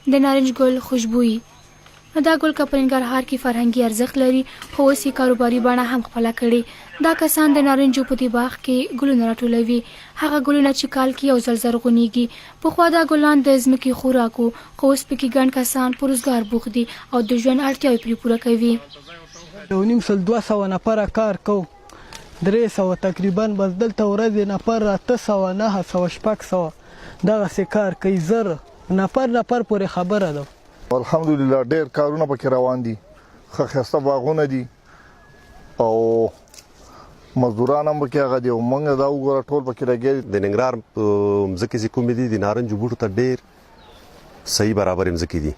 د نارنج ګل خوشبويي. دا ګل که په ننګرهار کې فرهنګي ارزښت لري خو اوس یې کاروباري بڼه هم خپله کړې. دا کسان د نارنجو په دې باغ کې ګلونه راټولوي، هغه ګلونه چې کال کې یو ځل زرغونیږي. پخوا دا ګلان د ځمکې خوراک وو خو اوس پکې ګڼ کسان په روزګار بوخت دي او د ژوند اړتیاوې پرې پوره کوي. 200 نفره کار کوو، 300 تقریبا بس دلته ورځې نفر 800 900 600 دغسې کار کوي. زر نفر پورې خبره ده. الحمدلله ډېر کارونه پکې روان دي، ښه ښایسته باغونه دي او مزدوران هم پکې هغه دي او موږ دا وګوره ټول پکې لګیا دي. د ننګرهار مځکې چې کومې دي د نارنجو بوټو ته ډېر صحیح برابر مځکې دي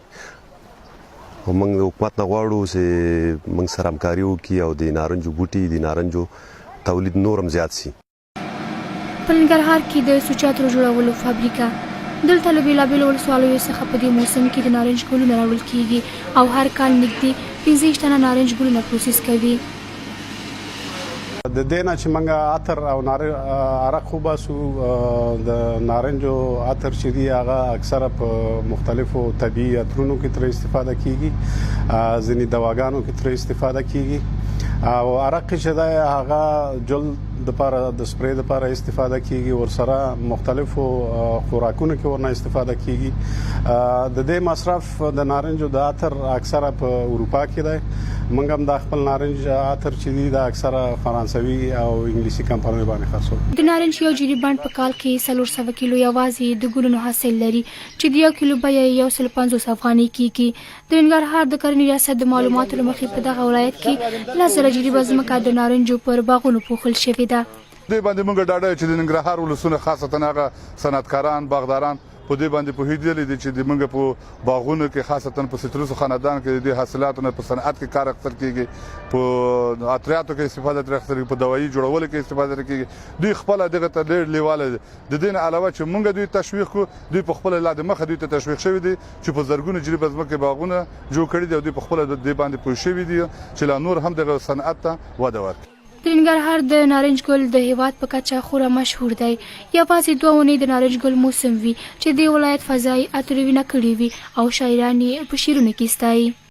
او موږ د حکومت نه غواړو چې موږ سره همکاري وکړي او د نارنجو بوټي د نارنجو تولید نور هم زیات شي. په ننګرهار کې د سوچاترو جوړولو فابریکه دلته له بېلابېلو ولسوالیو څخه په دې موسم کې د نارنج ګلونه راوړل کیږي او هر کال نږدې 15 ټنه نارنج ګلونه پروسس کوي. د دې نه چې موږ عطر او عرق وباسو، د نارنجو عطر چې دی هغه اکثره په مختلفو طبیعي عطرونو کې ترې استفاده کیږي، ځینې دواګانو کې ترې استفاده کیږي او عرق چې دی هغه جل د سپری لپاره استفاده کیږي، ورسره مختلفو خوراکونو کې ورنه استفاده کیږي. د دې مصرف د نارنجو د عطر اکثره په اروپا کې دی. موږ هم د خپل نارنج عطر چې دی د اکثره فرانسوي او انګلیسي کمپنیو باندې خرڅوو. د نارنج یو جری بند په کال کې 400 کیلو یوازې د ګلونو حاصل لري چې د 1 کیلو بیه 150 افغانۍ کیږي. د ننګرهار د کرنې ریاست د معلوماتو له مخې په دغه ولایت کې 10 جری ځمکه د نارنجو پر باغونو پوښل شوې ده. دې باندې موږ ډاډه چې د ننګرهار ولسونه خاصتا هغه صنعتکاران باغداران په دې باندې پوهېدلي دي چې د موږ په باغونو کې خاصتا په سټروسو خاندان کې د حاصلاتو نه په صنعت کې کار اخیستل کیږي، په عطریاتو کې استفاده ترې اخیستل کیږي، په دوايي جوړولو کې استفاده ترې کیږي. دوی خپله دغه ته ډېر لیواله دي. د دې نه علاوه چې موږ دوی تشویق کړو، دوی په خپله لا د مخه دوی ته تشویق شوي دي چې په زرګونو جریبه ځمکې باغونه جوړ کړي دي او دوی په خپله د دې باندې پوه شوي دي چې لا نور هم دغه صنعت ته وده ورکړي. د ننګرهار د نارنج ګل د هیواد په کچه خورا مشهور دی. یوازې 2 اونۍ د نارنج ګل موسم وي چې د ولایت فضایي عطرونه کړي وي او شاعران یې په شعرونو کې ستایي.